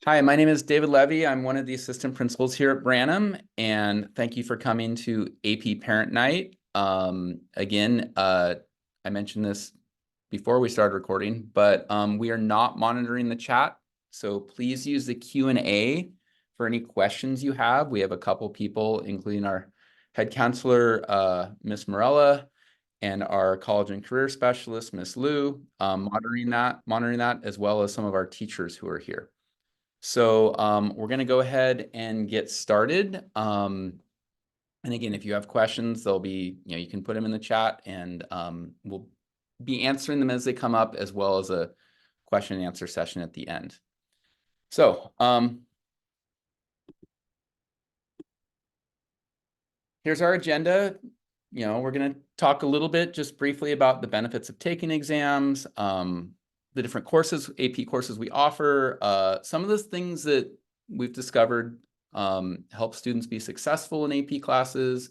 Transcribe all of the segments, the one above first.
Hi, my name is David Levy. I'm one of the assistant principals here at Branham, and thank you for coming to AP Parent Night. Again, I mentioned this before we started recording, but we are not monitoring the chat, so please use the Q&A for any questions you have. We have a couple people, including our head counselor, Miss Morella, and our college and career specialist, Miss Lou, monitoring that, as well as some of our teachers who are here. So we're going to go ahead and get started. And again, if you have questions, they'll be, you can put them in the chat and we'll be answering them as they come up, as well as a question and answer session at the end. So here's our agenda. We're going to talk a little bit just briefly about the benefits of taking exams, the different courses, AP courses we offer, some of the things that we've discovered help students be successful in AP classes.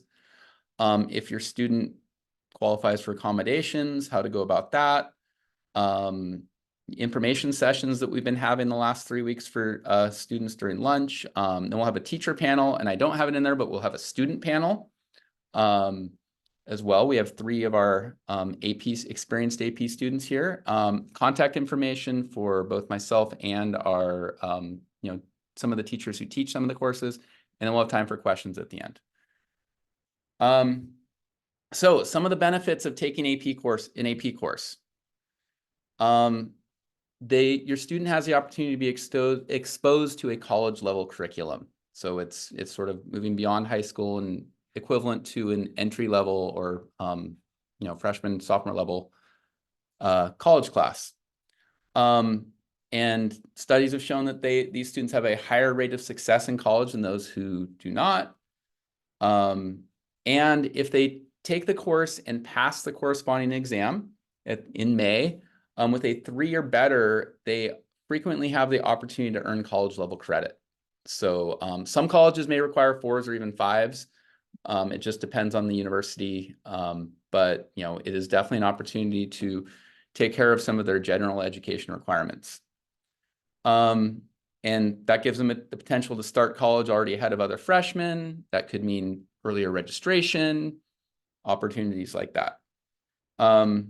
If your student qualifies for accommodations, how to go about that. Information sessions that we've been having the last 3 weeks for students during lunch. Then we'll have a teacher panel, and I don't have it in there, but we'll have a student panel. As well, we have 3 of our experienced AP students here. Contact information for both myself and our, some of the teachers who teach some of the courses, and then we'll have time for questions at the end. So some of the benefits of taking AP course. Your student has the opportunity to be exposed to a college level curriculum. So it's sort of moving beyond high school and equivalent to an entry level or freshman, sophomore level college class. And studies have shown that these students have a higher rate of success in college than those who do not. And if they take the course and pass the corresponding exam in May with a 3 or better, they frequently have the opportunity to earn college level credit. So some colleges may require 4s or even 5s. It just depends on the university, but it is definitely an opportunity to take care of some of their general education requirements. And that gives them the potential to start college already ahead of other freshmen. That could mean earlier registration, opportunities like that. A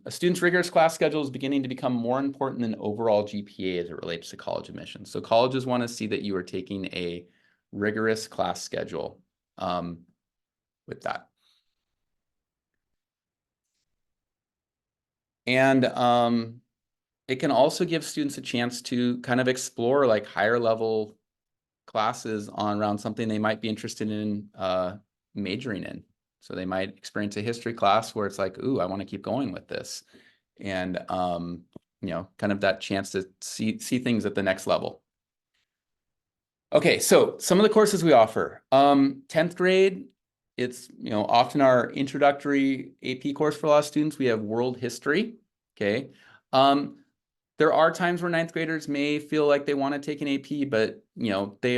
student's rigorous class schedule is beginning to become more important than overall GPA as it relates to college admissions. So colleges want to see that you are taking a rigorous class schedule with that. And it can also give students a chance to kind of explore like higher level classes around something they might be interested in majoring in. So they might experience a history class where it's like, ooh, I want to keep going with this. And, kind of that chance to see things at the next level. Okay, so some of the courses we offer. 10th grade, it's often our introductory AP course for a lot of students. We have world history. Okay. There are times where 9th graders may feel like they want to take an AP, but they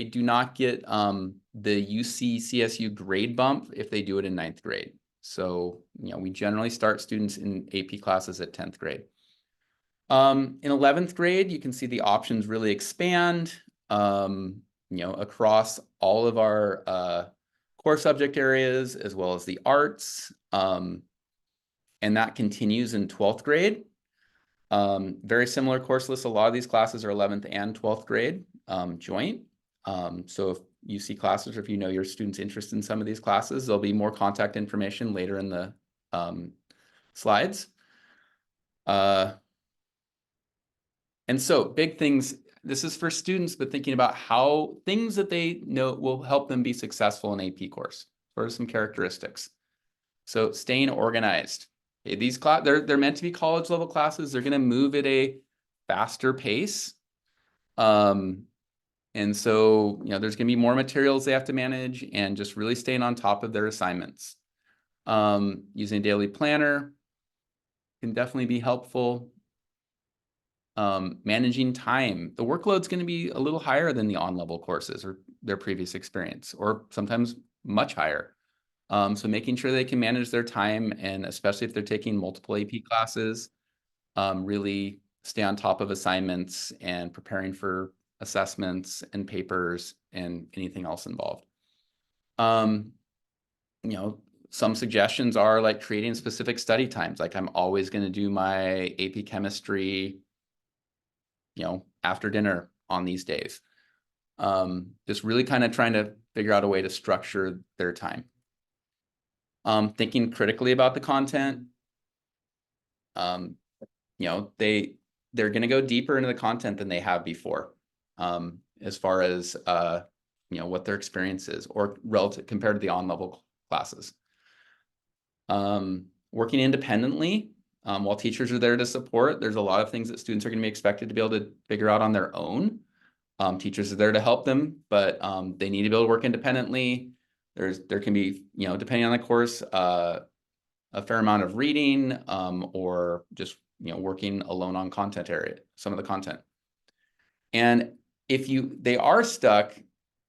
do not get the UC CSU grade bump if they do it in 9th grade. So we generally start students in AP classes at 10th grade. In 11th grade, you can see the options really expand across all of our core subject areas as well as the arts. And that continues in 12th grade. Very similar course list. A lot of these classes are 11th and 12th grade joint. So if you see classes or if your students' interested in some of these classes, there'll be more contact information later in the slides. And so big things, this is for students, but thinking about how things that they know will help them be successful in AP course. What are some characteristics? So staying organized. Okay, they're meant to be college level classes. They're going to move at a faster pace. And so, there's going to be more materials they have to manage and just really staying on top of their assignments. Using a daily planner can definitely be helpful. Managing time. The workload's going to be a little higher than the on-level courses or their previous experience, or sometimes much higher. So making sure they can manage their time, and especially if they're taking multiple AP classes, really stay on top of assignments and preparing for assessments and papers and anything else involved. You know, some suggestions are like creating specific study times. Like I'm always going to do my AP chemistry, you know, after dinner on these days. Just really kind of trying to figure out a way to structure their time. Thinking critically about the content. You know, they're going to go deeper into the content than they have before, as far as you know, what their experience is, or relative compared to the on-level classes. Working independently, while teachers are there to support, there's a lot of things that students are going to be expected to be able to figure out on their own. Teachers are there to help them, but they need to be able to work independently. There can be, you know, depending on the course, a fair amount of reading, or just, you know, working alone on some of the content. And if they are stuck,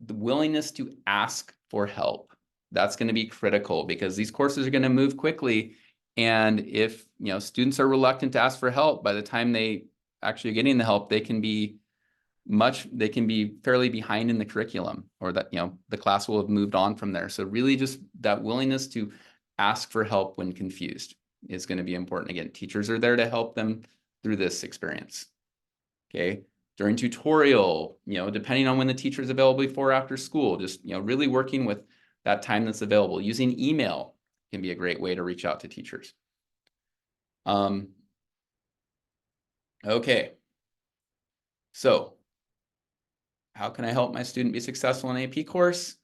the willingness to ask for help, that's going to be critical, because these courses are going to move quickly. And if, you know, students are reluctant to ask for help, by the time they actually are getting the help, they can be fairly behind in the curriculum, or that, you know, the class will have moved on from there. So really just that willingness to ask for help when confused is going to be important. Again, teachers are there to help them through this experience. Okay. During tutorial, you know, depending on when the teacher is available before or after school, just, you know, really working with that time that's available. Using email can be a great way to reach out to teachers. Okay. So how can I help my student be successful in an AP course?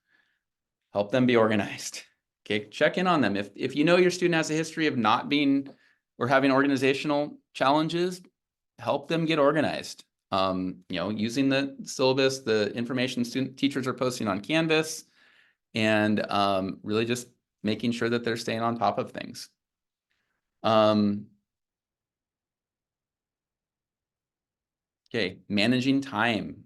Help them be organized. Okay, check in on them. If you know your student has a history of not being or having organizational challenges, help them get organized. You know, using the syllabus, the information teachers are posting on Canvas, and really just making sure that they're staying on top of things. Okay, managing time.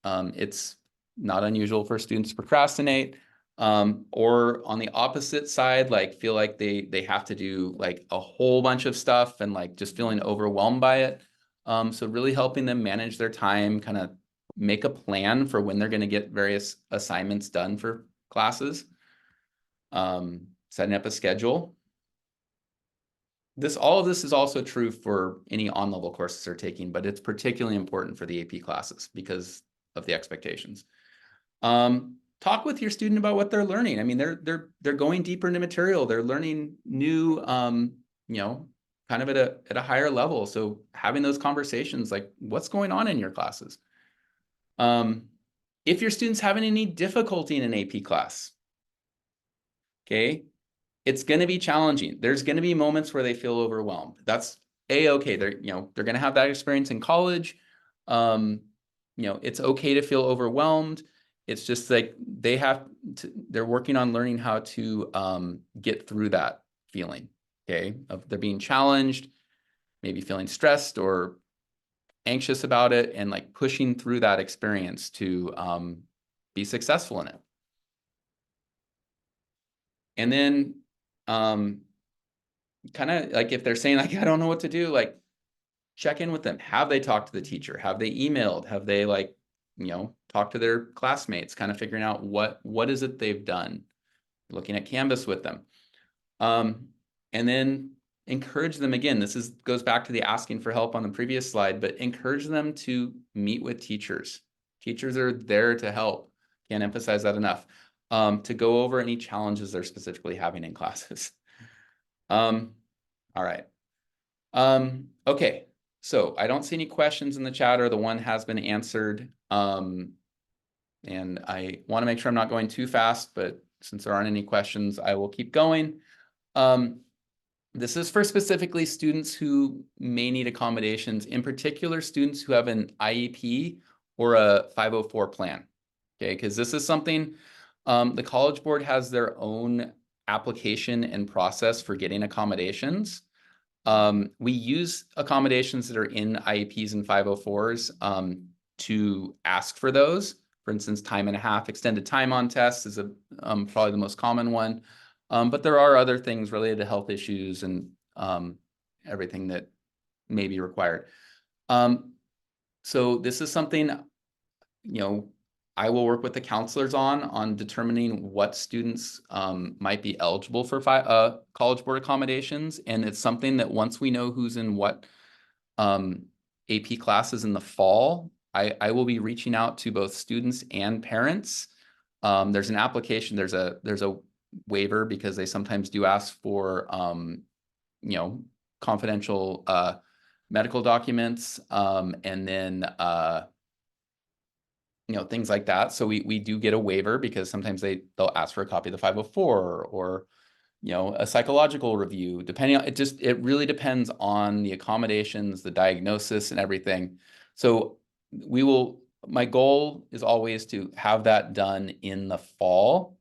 It's not unusual for students to procrastinate, or on the opposite side, like feel like they have to do like a whole bunch of stuff and like just feeling overwhelmed by it. So really helping them manage their time, kind of make a plan for when they're going to get various assignments done for classes. Setting up a schedule. All of this is also true for any on-level courses they're taking, but it's particularly important for the AP classes because of the expectations. Talk with your student about what they're learning. I mean, they're going deeper into material. They're learning new, you know, kind of at a higher level. So having those conversations, like what's going on in your classes. If your student's having any difficulty in an AP class, okay, it's going to be challenging. There's going to be moments where they feel overwhelmed. That's okay. They're going to have that experience in college. You know, it's okay to feel overwhelmed. It's just like they're working on learning how to get through that feeling, okay, of they're being challenged, maybe feeling stressed or anxious about it, and like pushing through that experience to be successful in it. And then kind of like if they're saying like, I don't know what to do, like check in with them. Have they talked to the teacher? Have they emailed? Have they like, you know, talked to their classmates, kind of figuring out what is it they've done, looking at Canvas with them. And then encourage them again. This goes back to the asking for help on the previous slide, but encourage them to meet with teachers. Teachers are there to help. Can't emphasize that enough. To go over any challenges they're specifically having in classes. All right. Okay. So I don't see any questions in the chat, or the one has been answered. And I want to make sure I'm not going too fast, but since there aren't any questions, I will keep going. This is for specifically students who may need accommodations, in particular students who have an IEP or a 504 plan. Okay, because this is something the College Board has their own application and process for getting accommodations. We use accommodations that are in IEPs and 504s to ask for those. For instance, time and a half, extended time on tests is probably the most common one. But there are other things related to health issues and everything that may be required. So this is something, I will work with the counselors on determining what students might be eligible for College Board accommodations. And it's something that once we know who's in what AP classes in the fall, I will be reaching out to both students and parents. There's an application, there's a waiver because they sometimes do ask for confidential medical documents, and then things like that. So we do get a waiver because sometimes they'll ask for a copy of the 504 or a psychological review, depending on it really depends on the accommodations, the diagnosis, and everything. So my goal is always to have that done in the fall.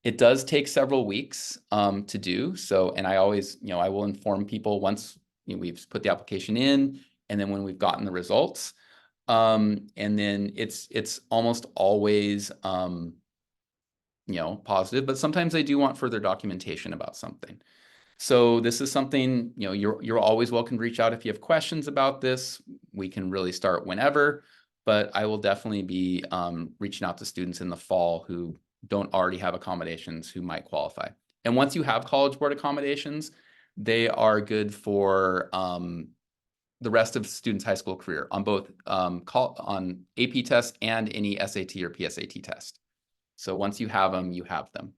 It does take several weeks to do so, and I always, I will inform people once we've put the application in, and then when we've gotten the results. And then it's almost always positive, but sometimes they do want further documentation about something. So this is something, you're always welcome to reach out if you have questions about this. We can really start whenever, but I will definitely be reaching out to students in the fall who don't already have accommodations who might qualify. And once you have College Board accommodations, they are good for the rest of students' high school career on both on AP tests and any SAT or PSAT test. So once you have them, you have them.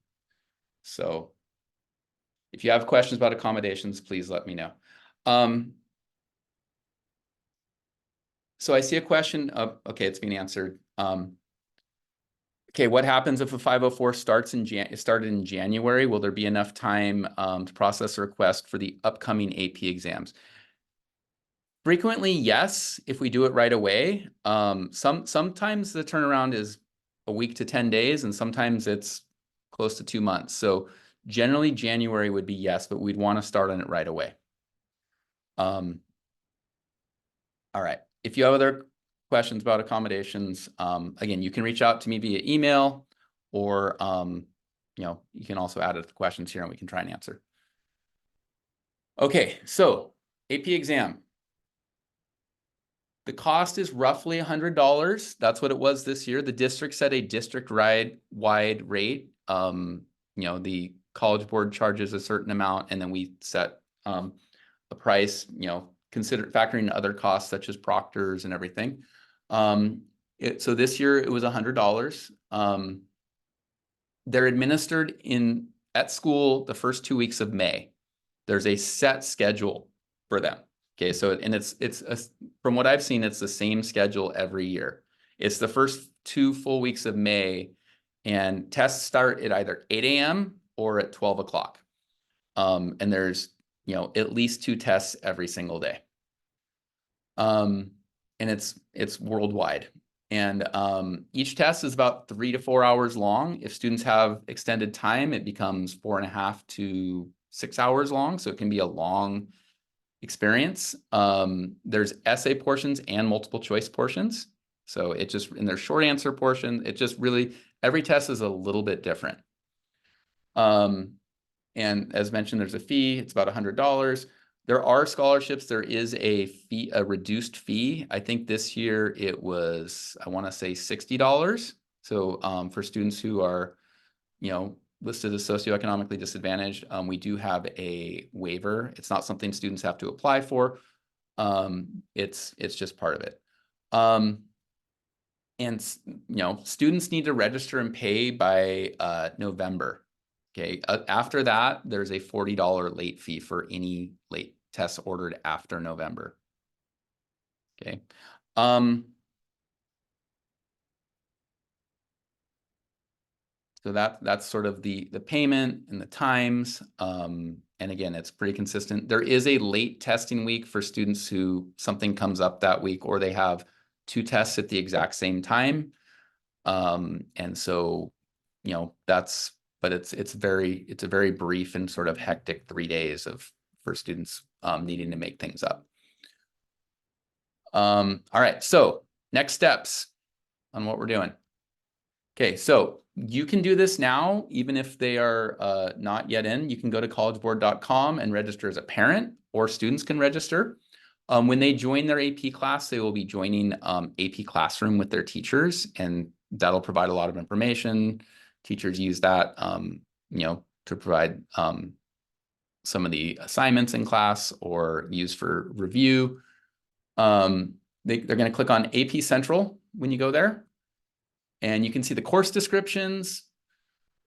So if you have questions about accommodations, please let me know. So I see a question of, okay, it's being answered. Okay, what happens if a 504 started in January? Will there be enough time to process a request for the upcoming AP exams? Frequently, yes, if we do it right away. Sometimes the turnaround is a week to 10 days, and sometimes it's close to 2 months. So generally, January would be yes, but we'd want to start on it right away. All right. If you have other questions about accommodations, again, you can reach out to me via email, or you can also add it to the questions here, and we can try and answer. Okay, so AP exam. The cost is roughly $100. That's what it was this year. The district set a district-wide rate. The College Board charges a certain amount, and then we set a price, factoring in other costs such as proctors and everything. So this year it was $100. They're administered at school the first 2 weeks of May. There's a set schedule for them. Okay, so from what I've seen, it's the same schedule every year. It's the first 2 full weeks of May, and tests start at either 8 a.m. or at 12 o'clock. And there's at least 2 tests every single day. And it's worldwide. And each test is about 3 to 4 hours long. If students have extended time, it becomes 4.5 to 6 hours long. So it can be a long experience. There's essay portions and multiple choice portions. So in their short answer portion, every test is a little bit different. And as mentioned, there's a fee. It's about $100. There are scholarships. There is a reduced fee. I think this year it was, I want to say $60. So for students who are, listed as socioeconomically disadvantaged, we do have a waiver. It's not something students have to apply for. It's just part of it. And students need to register and pay by November. Okay. After that, there's a $40 late fee for any late tests ordered after November. Okay. So that's sort of the payment and the times. And again, it's pretty consistent. There is a late testing week for students who something comes up that week, or they have 2 tests at the exact same time. And so, but it's a very brief and sort of hectic 3 days for students needing to make things up. All right, so next steps on what we're doing. Okay, so you can do this now, even if they are not yet in. You can go to collegeboard.com and register as a parent, or students can register. When they join their AP class, they will be joining AP Classroom with their teachers, and that'll provide a lot of information. Teachers use that, to provide some of the assignments in class or use for review. They're going to click on AP Central when you go there, and you can see the course descriptions.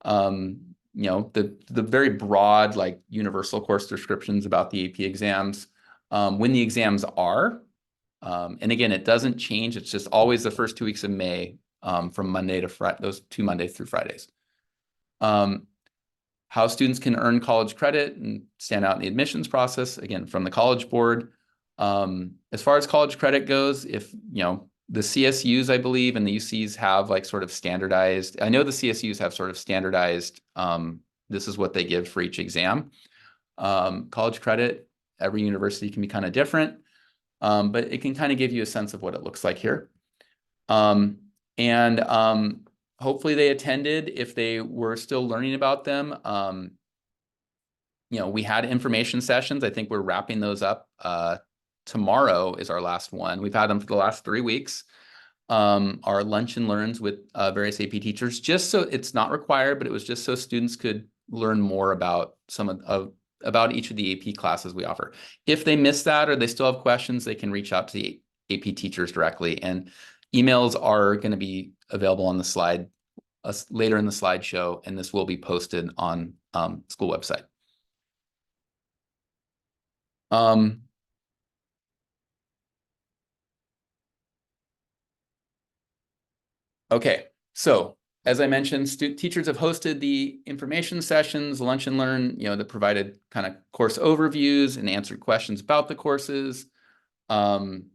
The very broad, like universal course descriptions about the AP exams. When the exams are, and again, it doesn't change. It's just always the first 2 weeks of May, from Monday to Friday, those 2 Mondays through Fridays. How students can earn college credit and stand out in the admissions process, again, from the College Board. As far as college credit goes, if, the CSUs, I believe, and the UCs have like sort of standardized, I know the CSUs have sort of standardized, this is what they give for each exam. College credit, every university can be kind of different, but it can kind of give you a sense of what it looks like here. Hopefully they attended if they were still learning about them. We had information sessions. I think we're wrapping those up. Tomorrow is our last one. We've had them for the last 3 weeks. Our lunch and learns with various AP teachers, just so it's not required, but it was just so students could learn more about about each of the AP classes we offer. If they miss that or they still have questions, they can reach out to the AP teachers directly. And emails are going to be available on the slide later in the slideshow, and this will be posted on school website. Okay, so as I mentioned, teachers have hosted the information sessions, lunch and learn, that provided kind of course overviews and answered questions about the courses. Then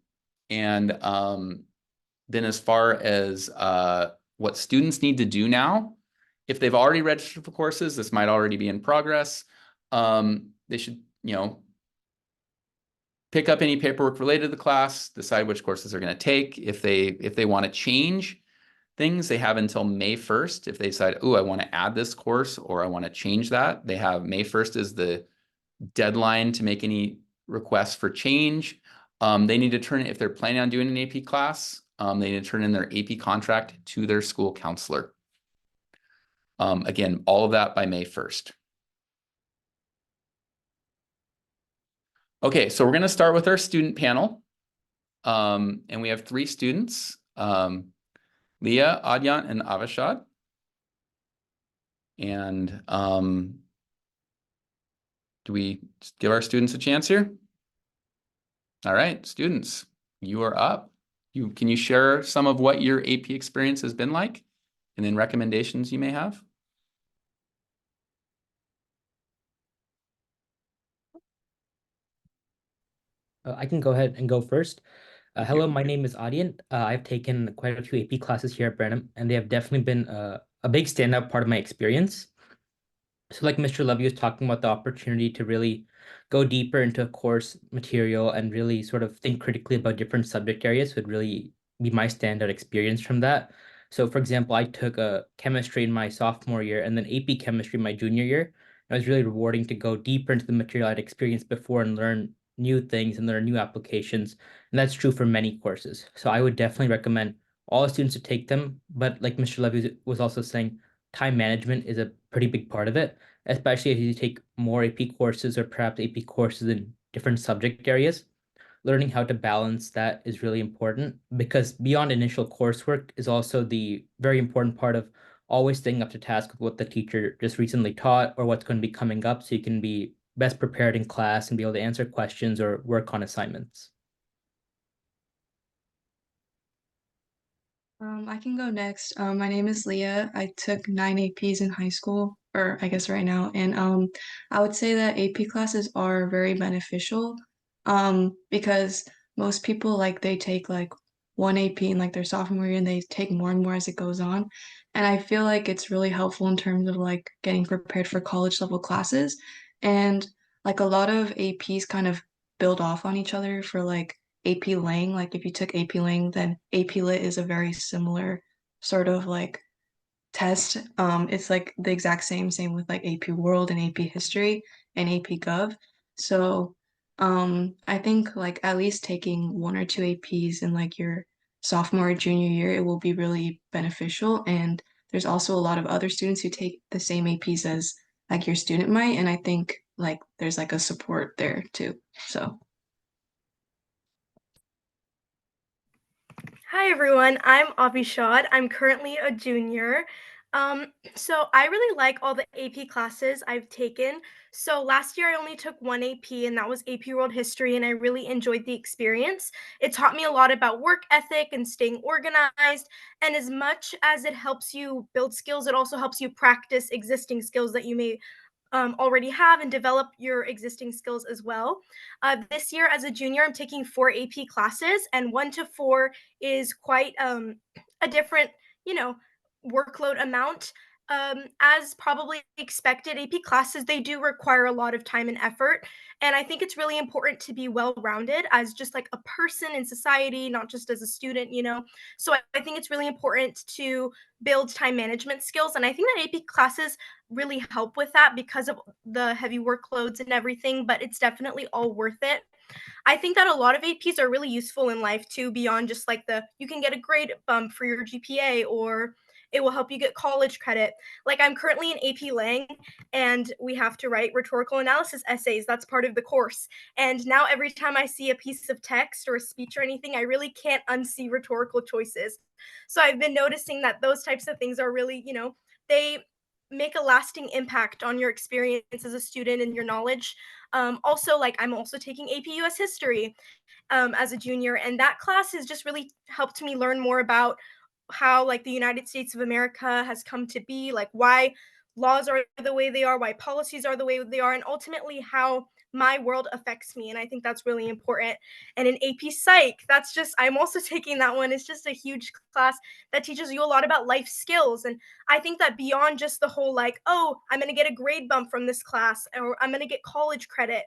as far as what students need to do now, if they've already registered for courses, this might already be in progress. They should, pick up any paperwork related to the class, decide which courses they're going to take. If they want to change things, they have until May 1st. If they decide, oh, I want to add this course or I want to change that, they have May 1st is the deadline to make any requests for change. They need to turn, if they're planning on doing an AP class, they need to turn in their AP contract to their school counselor. Again, all of that by May 1st. Okay, so we're going to start with our student panel. And we have 3 students, Leah, Adyan, and Avishad. And do we give our students a chance here? All right, students, you are up. Can you share some of what your AP experience has been like, and then recommendations you may have? I can go ahead and go first. Hello, my name is Adyan. I've taken quite a few AP classes here at Brenham, and they have definitely been a big standout part of my experience. So like Mr. Levy was talking about the opportunity to really go deeper into course material and really sort of think critically about different subject areas would really be my standout experience from that. So for example, I took a chemistry in my sophomore year and then AP chemistry my junior year. It was really rewarding to go deeper into the material I'd experienced before and learn new things and learn new applications. And that's true for many courses. So I would definitely recommend all students to take them. But like Mr. Levy was also saying, time management is a pretty big part of it, especially if you take more AP courses or perhaps AP courses in different subject areas. Learning how to balance that is really important because beyond initial coursework is also the very important part of always staying up to task with what the teacher just recently taught or what's going to be coming up so you can be best prepared in class and be able to answer questions or work on assignments. I can go next. My name is Leah. I took 9 APs in high school, or I guess right now, and I would say that AP classes are very beneficial, because most people like they take like 1 AP in like their sophomore year and they take more and more as it goes on. And I feel like it's really helpful in terms of like getting prepared for college level classes. And like a lot of APs kind of build off on each other for like AP Lang. Like if you took AP Lang, then AP Lit is a very similar sort of like test. It's like the exact same with like AP World and AP History and AP Gov. So I think like at least taking one or two APs in like your sophomore or junior year, it will be really beneficial. And there's also a lot of other students who take the same APs as like your student might, and I think like there's like a support there too. So Hi everyone, I'm Avishad. I'm currently a junior. So I really like all the AP classes I've taken. So last year I only took one AP and that was AP World History and I really enjoyed the experience. It taught me a lot about work ethic and staying organized. And as much as it helps you build skills, it also helps you practice existing skills that you may already have and develop your existing skills as well. This year, as a junior, I'm taking 4 AP classes, and 1 to 4 is quite a different, you know, workload amount. As probably expected, AP classes they do require a lot of time and effort, and I think it's really important to be well-rounded as just like a person in society, not just as a student. So I think it's really important to build time management skills, and I think that AP classes really help with that because of the heavy workloads and everything, but it's definitely all worth it. I think that a lot of APs are really useful in life too, beyond just like you can get a grade bump for your GPA or it will help you get college credit. Like I'm currently in AP Lang and we have to write rhetorical analysis essays. That's part of the course. And now every time I see a piece of text or a speech or anything, I really can't unsee rhetorical choices. So I've been noticing that those types of things are really, they make a lasting impact on your experience as a student and your knowledge. Also, like I'm also taking AP US History as a junior, and that class has just really helped me learn more about how like the United States of America has come to be, like why laws are the way they are, why policies are the way they are, and ultimately how my world affects me. And I think that's really important. And in AP Psych, that's just, I'm also taking that one. It's just a huge class that teaches you a lot about life skills. And I think that beyond just the whole like, oh, I'm going to get a grade bump from this class or I'm going to get college credit,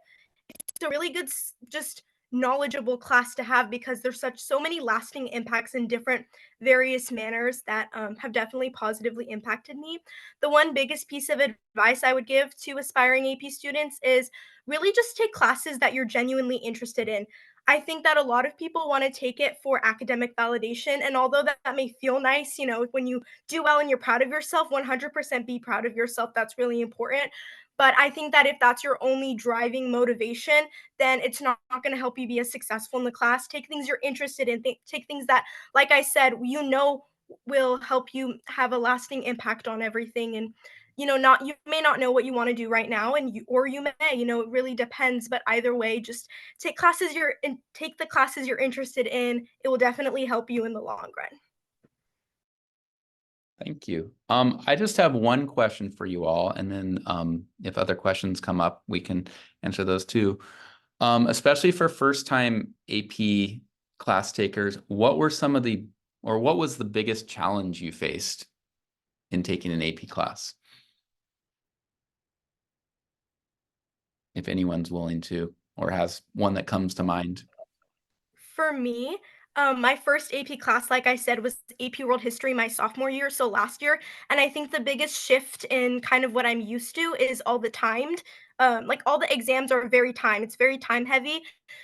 a really good just knowledgeable class to have because there's so many lasting impacts in different various manners that have definitely positively impacted me. The one biggest piece of advice I would give to aspiring AP students is really just take classes that you're genuinely interested in. I think that a lot of people want to take it for academic validation, and although that may feel nice, when you do well and you're proud of yourself, 100% be proud of yourself. That's really important. But I think that if that's your only driving motivation, then it's not going to help you be as successful in the class. Take things you're interested in. Take things that, like I said, will help you have a lasting impact on everything. And not you may not know what you want to do right now, and you may. It really depends. But either way, just take the classes you're interested in. It will definitely help you in the long run. Thank you. I just have one question for you all, and then if other questions come up, we can answer those too. Especially for first-time AP class takers, what was the biggest challenge you faced in taking an AP class? If anyone's willing to, or has one that comes to mind. For me, my first AP class, like I said, was AP World History my sophomore year, so last year. And I think the biggest shift in kind of what I'm used to is all the timed. Like all the exams are very timed. It's very time heavy.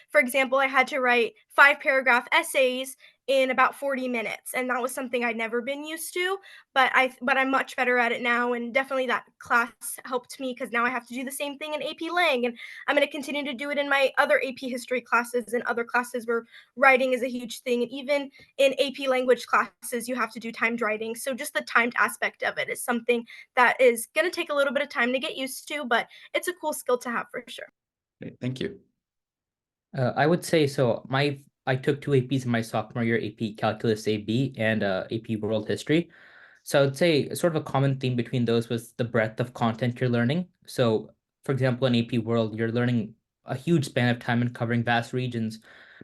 For example, I had to write 5 paragraph essays in about 40 minutes, and that was something I'd never been used to. But I'm much better at it now, and definitely that class helped me because now I have to do the same thing in AP Lang, and I'm going to continue to do it in my other AP History classes and other classes where writing is a huge thing. And even in AP language classes, you have to do timed writing. So just the timed aspect of it is something that is going to take a little bit of time to get used to, but it's a cool skill to have for sure. Okay, thank you. I would say so. I took 2 APs in my sophomore year, AP Calculus AB and AP World History. So I would say sort of a common theme between those was the breadth of content you're learning. So, for example, in AP World, you're learning a huge span of time and covering vast regions.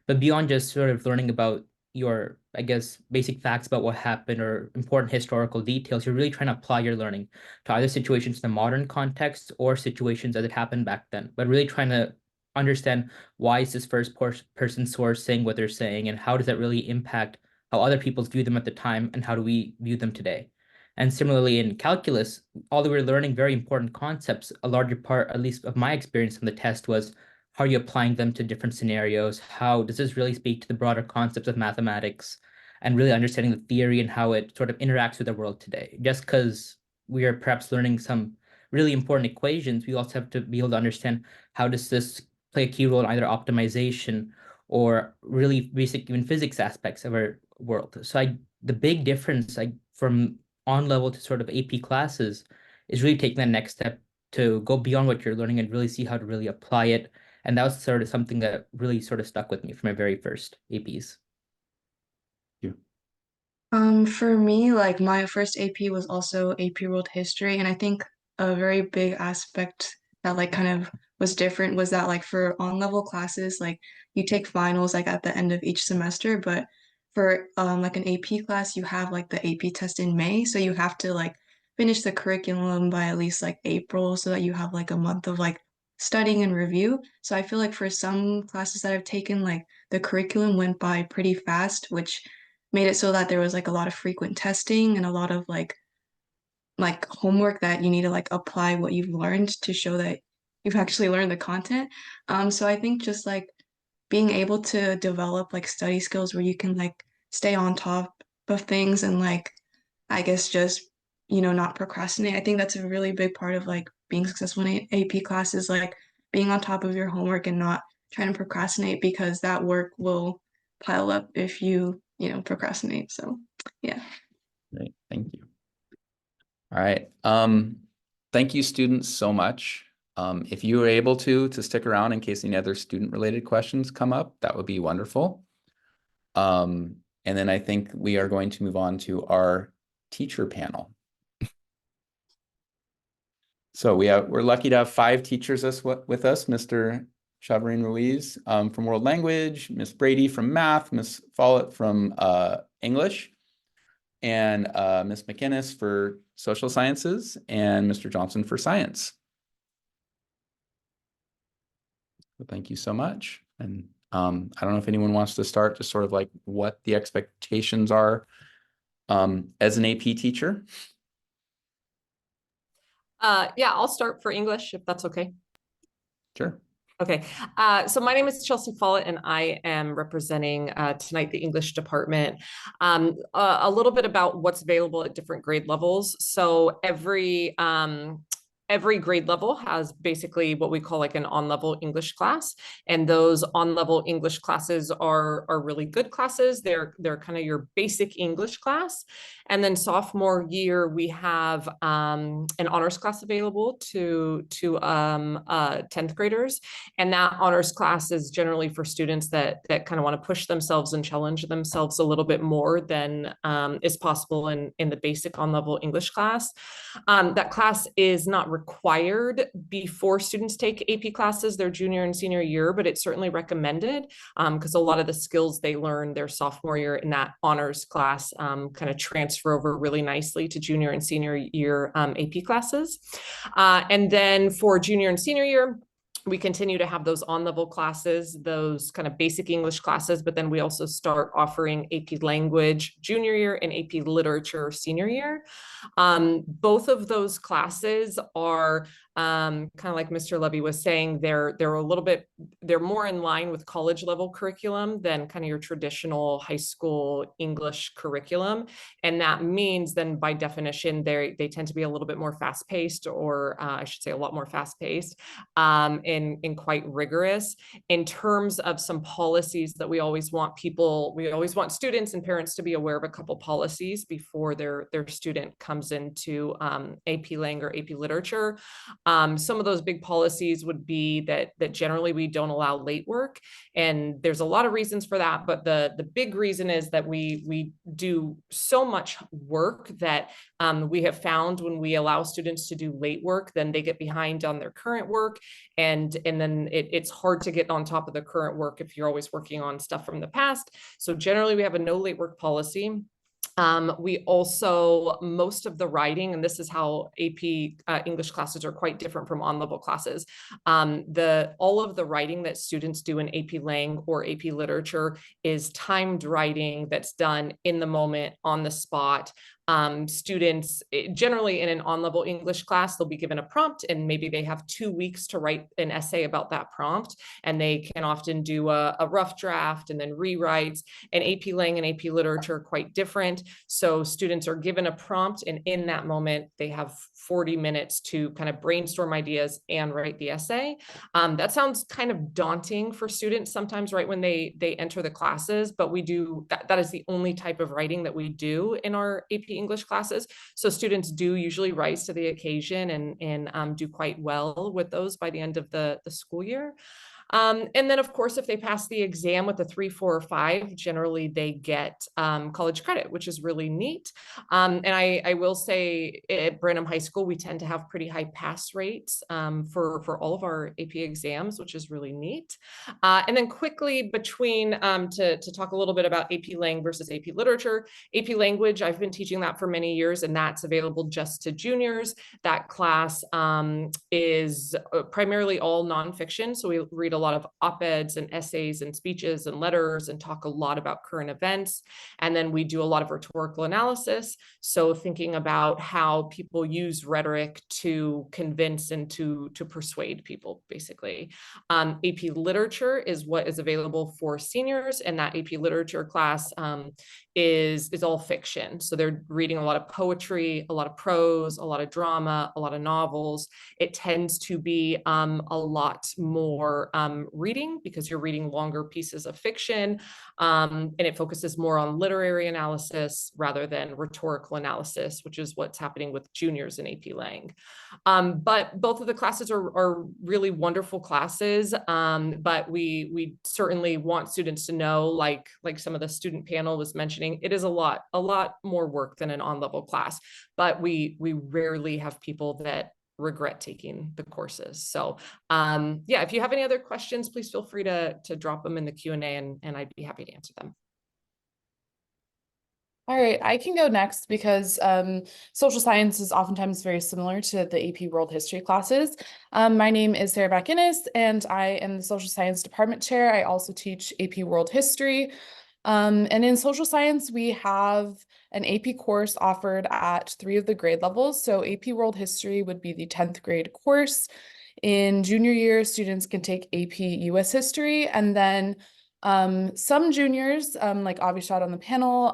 But beyond just sort of learning about your, I guess, basic facts about what happened or important historical details, you're really trying to apply your learning to either situations in the modern context or situations as it happened back then. But really trying to understand why is this person source saying what they're saying, and how does that really impact how other people view them at the time, and how do we view them today? And similarly in calculus, although we're learning very important concepts, a larger part, at least of my experience on the test, was how are you applying them to different scenarios? How does this really speak to the broader concepts of mathematics and really understanding the theory and how it sort of interacts with the world today? Just because we are perhaps learning some really important equations, we also have to be able to understand how does this play a key role in either optimization or really basic even physics aspects of our world. So the big difference from on level to sort of AP classes is really taking that next step to go beyond what you're learning and really see how to really apply it. And that was sort of something that really sort of stuck with me from my very first APs. For me, like my first AP was also AP World History, and I think a very big aspect that like kind of was different was that like for on-level classes, like you take finals like at the end of each semester, but for like an AP class, you have like the AP test in May, so you have to like finish the curriculum by at least like April so that you have like a month of like studying and review. So I feel like for some classes that I've taken, like the curriculum went by pretty fast, which made it so that there was like a lot of frequent testing and a lot of like homework that you need to like apply what you've learned to show that you've actually learned the content. So I think just like being able to develop like study skills where you can like stay on top of things and like I guess just not procrastinate. I think that's a really big part of like being successful in AP classes, like being on top of your homework and not trying to procrastinate because that work will pile up if you procrastinate. So yeah. Great, thank you. All right. Thank you, students, so much. If you were able to stick around in case any other student-related questions come up, that would be wonderful. And then I think we are going to move on to our teacher panel. So we're lucky to have 5 teachers with us, Mr. Chavarin Ruiz from World Language, Miss Brady from Math, Miss Follett from English, and Miss McInnes for Social Sciences, and Mr. Johnson for Science. So thank you so much. And I don't know if anyone wants to start just sort of like what the expectations are as an AP teacher. Yeah, I'll start for English if that's okay. Sure. Okay, so my name is Chelsea Follett, and I am representing tonight the English department. A little bit about what's available at different grade levels. So every grade level has basically what we call like an on-level English class, and those on-level English classes are really good classes. They're kind of your basic English class, and then sophomore year we have an honors class available to 10th graders, and that honors class is generally for students that kind of want to push themselves and challenge themselves a little bit more than is possible in the basic on-level English class. That class is not required before students take AP classes their junior and senior year, but it's certainly recommended because a lot of the skills they learn their sophomore year in that honors class kind of transfer over really nicely to junior and senior year AP classes. And then for junior and senior year, we continue to have those on-level classes, those kind of basic English classes, but then we also start offering AP Language junior year and AP Literature senior year. Both of those classes are kind of like Mr. Levy was saying, they're more in line with college level curriculum than kind of your traditional high school English curriculum. And that means then by definition, they tend to be a little bit more fast paced, or I should say a lot more fast paced, and quite rigorous in terms of some policies that we always want students and parents to be aware of a couple policies before their student comes into AP Lang or AP Literature. Some of those big policies would be that generally we don't allow late work, and there's a lot of reasons for that, but the big reason is that we do so much work that we have found when we allow students to do late work, then they get behind on their current work, and then it's hard to get on top of the current work if you're always working on stuff from the past. So generally we have a no late work policy. We also, most of the writing, and this is how AP English classes are quite different from on-level classes. All of the writing that students do in AP Lang or AP Literature is timed writing that's done in the moment, on the spot. Students generally in an on-level English class, they'll be given a prompt and maybe they have 2 weeks to write an essay about that prompt, and they can often do a rough draft and then rewrites. And AP Lang and AP Literature are quite different. So students are given a prompt, and in that moment, they have 40 minutes to kind of brainstorm ideas and write the essay. That sounds kind of daunting for students sometimes right when they enter the classes, but we do, that is the only type of writing that we do in our AP English classes. So students do usually rise to the occasion and do quite well with those by the end of the school year. And then, of course, if they pass the exam with a 3, 4, or 5, generally they get college credit, which is really neat. And I will say at Brenham High School, we tend to have pretty high pass rates for all of our AP exams, which is really neat. And then quickly between, to talk a little bit about AP Lang versus AP Literature. AP Language, I've been teaching that for many years, and that's available just to juniors. That class is primarily all nonfiction. So we read a lot of op-eds and essays and speeches and letters and talk a lot about current events. And then we do a lot of rhetorical analysis. So thinking about how people use rhetoric to convince and to persuade people, basically. AP Literature is what is available for seniors, and that AP Literature class is all fiction. So they're reading a lot of poetry, a lot of prose, a lot of drama, a lot of novels. It tends to be a lot more reading because you're reading longer pieces of fiction, and it focuses more on literary analysis rather than rhetorical analysis, which is what's happening with juniors in AP Lang. But both of the classes are really wonderful classes, but we certainly want students to know, like some of the student panel was mentioning, it is a lot more work than an on-level class, but we rarely have people that regret taking the courses. So yeah, if you have any other questions, please feel free to drop them in the Q&A, and I'd be happy to answer them. All right, I can go next because social science is oftentimes very similar to the AP World History classes. My name is Sarah McInnes, and I am the Social Science Department Chair. I also teach AP World History. And in social science, we have an AP course offered at 3 of the grade levels. So AP World History would be the 10th grade course. In junior year, students can take AP US History, and then some juniors, like Avishad on the panel,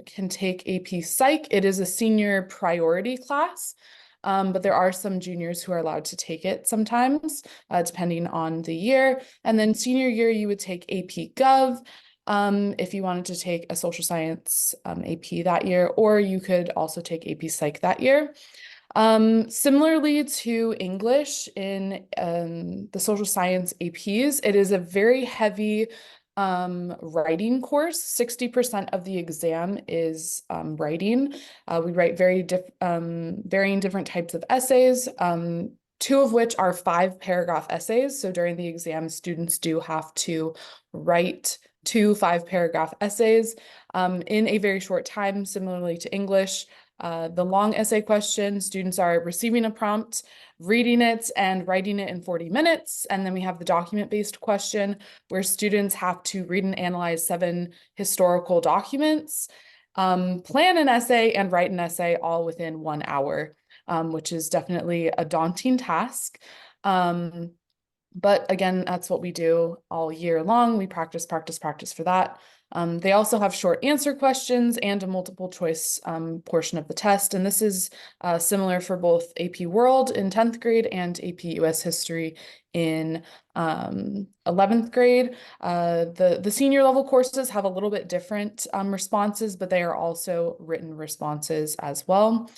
can take AP Psych. It is a senior priority class, but there are some juniors who are allowed to take it sometimes, depending on the year. And then senior year, you would take AP Gov if you wanted to take a social science AP that year, or you could also take AP Psych that year. Similarly to English in the social science APs, it is a very heavy writing course. 60% of the exam is writing. We write varying different types of essays, 2 of which are 5-paragraph essays. So during the exam, students do have to write 2 5-paragraph essays in a very short time, similarly to English. The long essay question, students are receiving a prompt, reading it and writing it in 40 minutes. And then we have the document-based question where students have to read and analyze 7 historical documents, plan an essay and write an essay all within 1 hour, which is definitely a daunting task. But again, that's what we do all year long. We practice for that. They also have short answer questions and a multiple choice portion of the test. And this is similar for both AP World in 10th grade and AP US History in 11th grade. The senior level courses have a little bit different responses, but they are also written responses as well.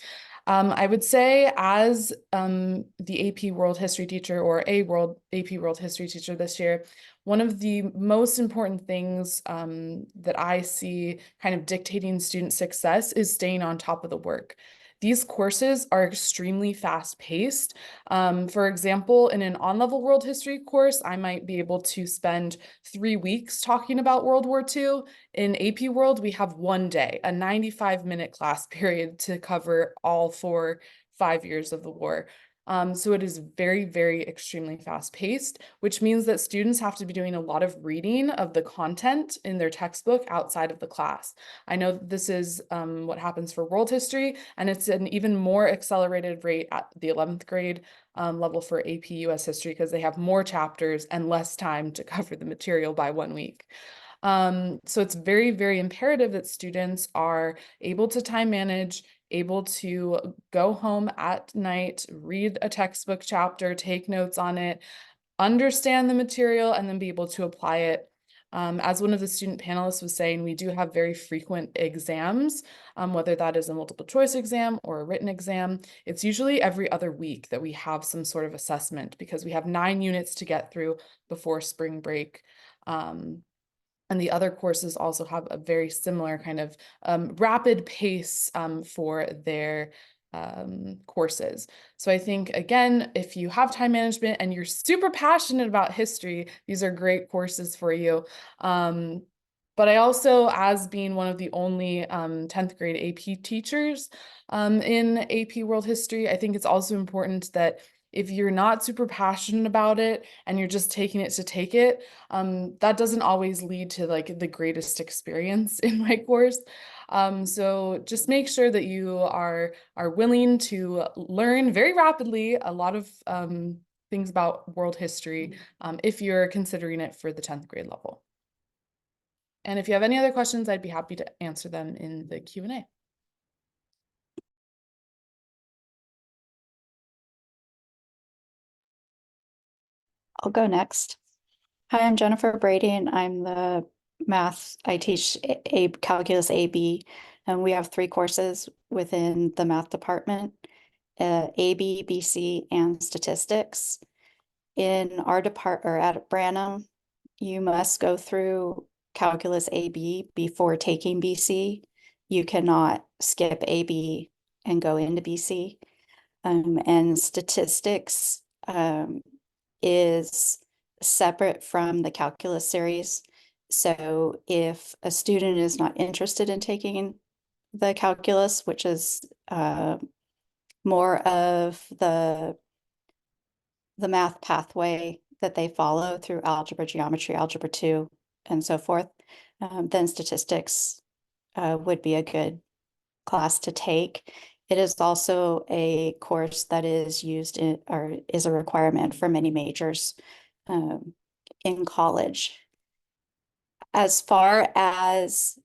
I would say as the AP World History teacher or AP World History teacher this year, one of the most important things that I see kind of dictating student success is staying on top of the work. These courses are extremely fast-paced. For example, in an on-level world history course, I might be able to spend 3 weeks talking about World War II. In AP World, we have 1 day, a 95-minute class period to cover all 5 years of the war. So it is very, very extremely fast paced, which means that students have to be doing a lot of reading of the content in their textbook outside of the class. I know that this is what happens for world history, and it's an even more accelerated rate at the 11th grade level for AP US history because they have more chapters and less time to cover the material by 1 week. So it's very, very imperative that students are able to time manage, able to go home at night, read a textbook chapter, take notes on it, understand the material, and then be able to apply it. As one of the student panelists was saying, we do have very frequent exams, whether that is a multiple choice exam or a written exam. It's usually every other week that we have some sort of assessment because we have 9 units to get through before spring break. And the other courses also have a very similar kind of rapid pace for their courses. So I think, again, if you have time management and you're super passionate about history, these are great courses for you. But I also, as being one of the only 10th grade AP teachers in AP World History, I think it's also important that if you're not super passionate about it and you're just taking it to take it, that doesn't always lead to like the greatest experience in my course. So just make sure that you are willing to learn very rapidly a lot of things about world history if you're considering it for the 10th grade level. And if you have any other questions, I'd be happy to answer them in the Q&A. I'll go next. Hi, I'm Jennifer Brady, and I'm the math. I teach Calculus AB, and we have 3 courses within the math department, AB, BC, and statistics. In our department, or at Branham, you must go through Calculus AB before taking BC. You cannot skip AB and go into BC. And statistics is separate from the calculus series. So if a student is not interested in taking the calculus, which is more of the math pathway that they follow through algebra, geometry, algebra 2, and so forth, then statistics would be a good class to take. It is also a course that is used in, or is a requirement for many majors in college. As far as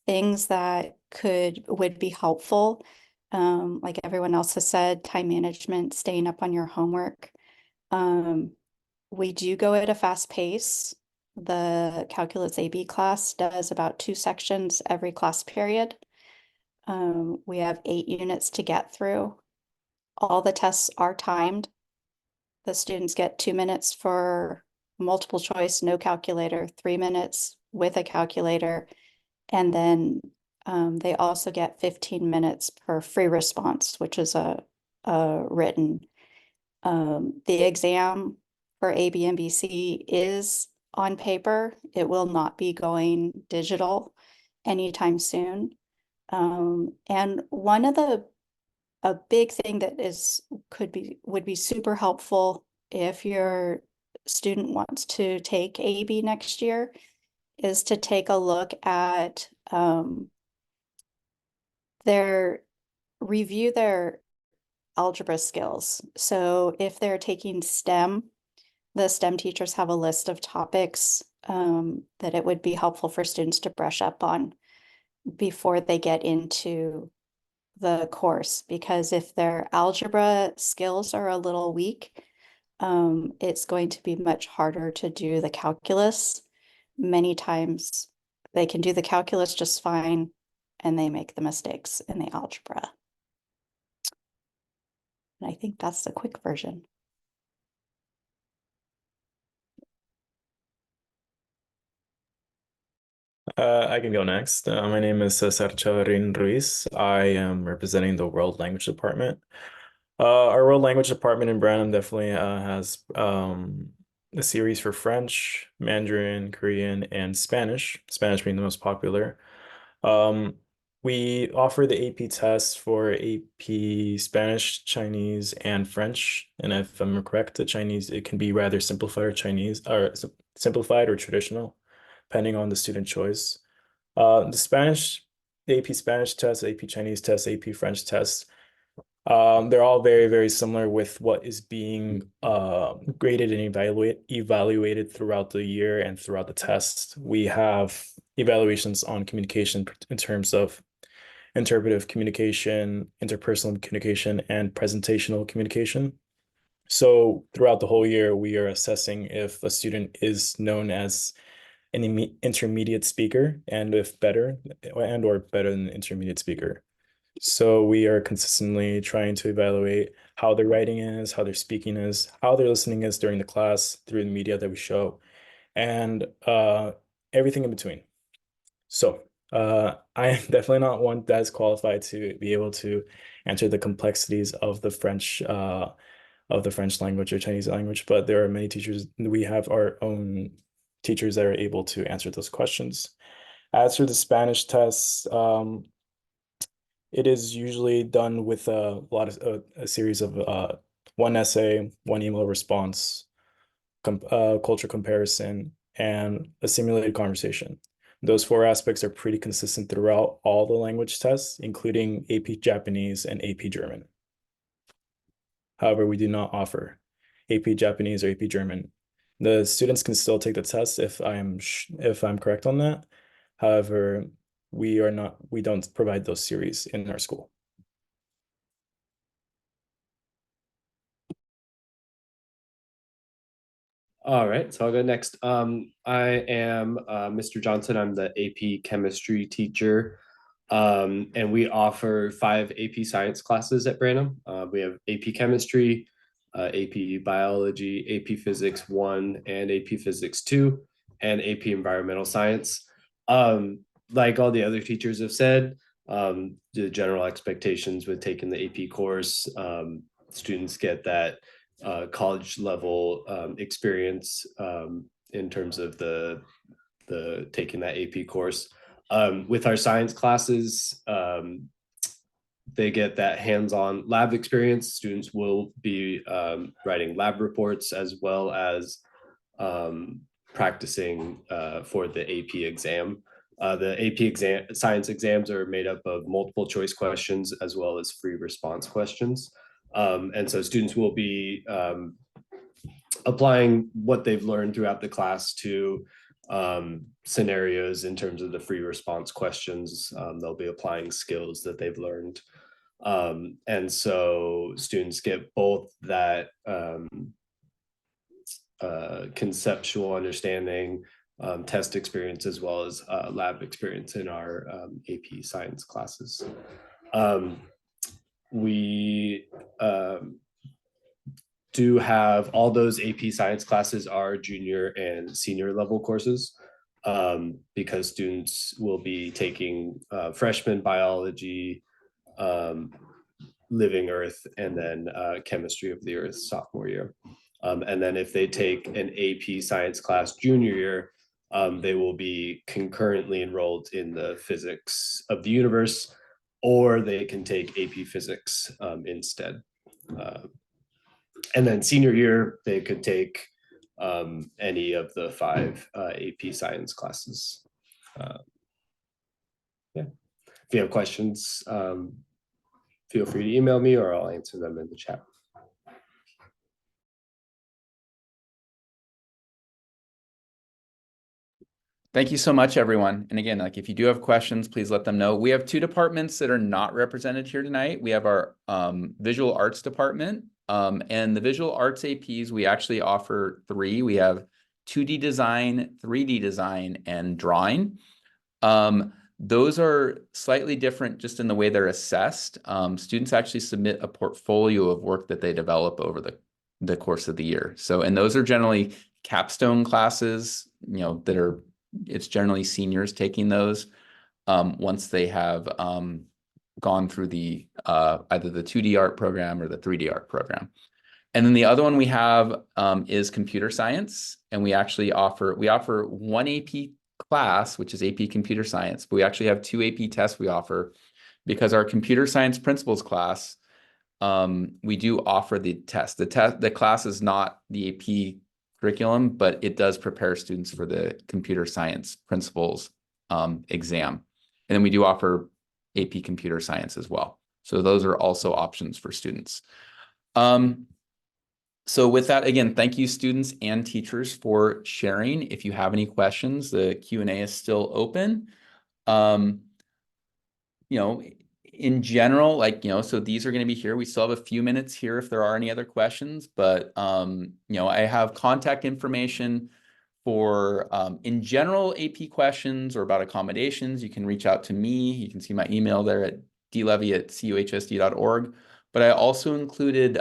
things that would be helpful, like everyone else has said, time management, staying up on your homework. We do go at a fast pace. The Calculus AB class does about 2 sections every class period. We have 8 units to get through. All the tests are timed. The students get 2 minutes for multiple choice, no calculator, 3 minutes with a calculator, and then they also get 15 minutes per free response, which is a written. The exam for AB and BC is on paper. It will not be going digital anytime soon. And one of a big thing that would be super helpful if your student wants to take AB next year is to take a look at review their algebra skills. So if they're taking STEM, the STEM teachers have a list of topics that it would be helpful for students to brush up on before they get into the course, because if their algebra skills are a little weak, it's going to be much harder to do the calculus. Many times they can do the calculus just fine and they make the mistakes in the algebra. And I think that's the quick version. I can go next. My name is Sarcharin Ruiz. I am representing the World Language Department. Our World Language Department in Branham definitely has a series for French, Mandarin, Korean, and Spanish, Spanish being the most popular. we offer the AP test for AP Spanish, Chinese, and French. And if I'm correct, the Chinese, it can be rather simplified or simplified or traditional, depending on the student choice. The AP Spanish test, AP Chinese test, AP French test, they're all very, very similar with what is being graded and evaluated throughout the year and throughout the test. We have evaluations on communication in terms of interpretive communication, interpersonal communication, and presentational communication. So throughout the whole year, we are assessing if a student is known as an intermediate speaker and if better and or better than an intermediate speaker. So we are consistently trying to evaluate how their writing is, how their speaking is, how their listening is during the class through the media that we show, and everything in between. So I am definitely not one that is qualified to be able to answer the complexities of the French language or Chinese language, but there are many teachers. We have our own teachers that are able to answer those questions. As for the Spanish tests, it is usually done with a series of one essay, one email response, culture comparison, and a simulated conversation. Those four aspects are pretty consistent throughout all the language tests, including AP Japanese and AP German. However, we do not offer AP Japanese or AP German. The students can still take the test if I'm correct on that. However, we don't provide those series in our school. All right, so I'll go next. I am Mr. Johnson. I'm the AP chemistry teacher. And we offer 5 AP science classes at Branham. We have AP chemistry, AP biology, AP physics 1, and AP physics 2, and AP environmental science. Like all the other teachers have said, the general expectations with taking the AP course, students get that college level experience in terms of the taking that AP course. With our science classes, they get that hands-on lab experience. Students will be writing lab reports as well as practicing for the AP exam. The AP science exams are made up of multiple choice questions as well as free response questions. And so students will be applying what they've learned throughout the class to scenarios in terms of the free response questions. They'll be applying skills that they've learned. And so students get both that conceptual understanding, test experience, as well as lab experience in our AP science classes. We do have all those AP science classes are junior and senior level courses because students will be taking freshman biology, living earth, and then chemistry of the earth sophomore year. And then if they take an AP science class junior year, they will be concurrently enrolled in the physics of the universe, or they can take AP physics instead. And then senior year, they could take any of the 5 AP science classes. Yeah. If you have questions, feel free to email me or I'll answer them in the chat. Thank you so much, everyone. And again, like if you do have questions, please let them know. We have 2 departments that are not represented here tonight. We have our visual arts department, and the visual arts APs, we actually offer 3. We have 2D design, 3D design, and drawing. Those are slightly different just in the way they're assessed. Students actually submit a portfolio of work that they develop over the course of the year. So, and those are generally capstone classes, you know, it's generally seniors taking those once they have gone through the either the 2D art program or the 3D art program. And then the other one we have is computer science, and we offer 1 AP class, which is AP Computer Science, but we actually have 2 AP tests we offer because our Computer Science Principles class, we do offer the test. The class is not the AP curriculum, but it does prepare students for the Computer Science Principles exam. And then we do offer AP Computer Science as well. So those are also options for students. So with that, again, thank you students and teachers for sharing. If you have any questions, the Q&A is still open. You know, in general, like, you know, so these are going to be here. We still have a few minutes here if there are any other questions, but, you know, I have contact information for, in general, AP questions or about accommodations. You can reach out to me. You can see my email there at dlevy@cuhsd.org. But I also included,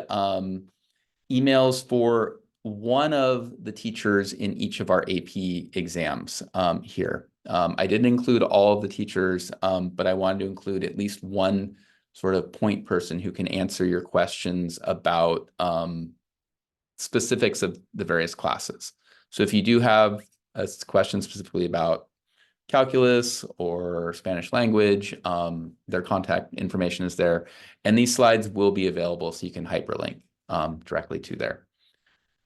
emails for one of the teachers in each of our AP exams here. I didn't include all of the teachers, but I wanted to include at least one sort of point person who can answer your questions about specifics of the various classes. So if you do have a question specifically about calculus or Spanish language, their contact information is there. And these slides will be available so you can hyperlink directly to there.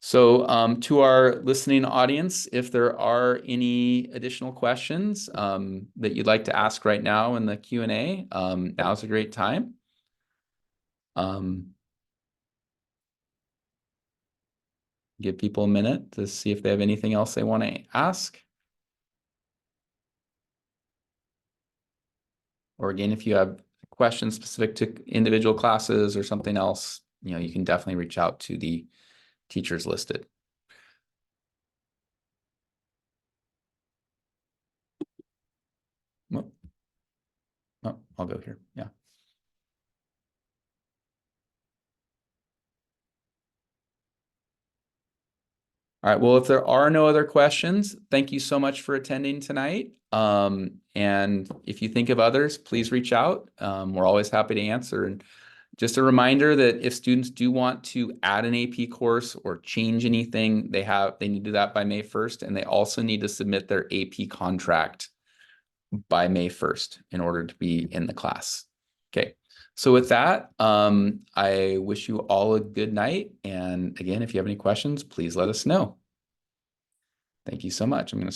So to our listening audience, if there are any additional questions that you'd like to ask right now in the Q&A, now's a great time. Give people a minute to see if they have anything else they want to ask. Or again, if you have questions specific to individual classes or something else, you know, you can definitely reach out to the teachers listed. Oh, I'll go here. Yeah. All right. Well, if there are no other questions, thank you so much for attending tonight. And if you think of others, please reach out. We're always happy to answer. And just a reminder that if students do want to add an AP course or change anything, they need to do that by May 1st. And they also need to submit their AP contract by May 1st in order to be in the class. Okay. So with that, I wish you all a good night. And again, if you have any questions, please let us know. Thank you so much. I'm going to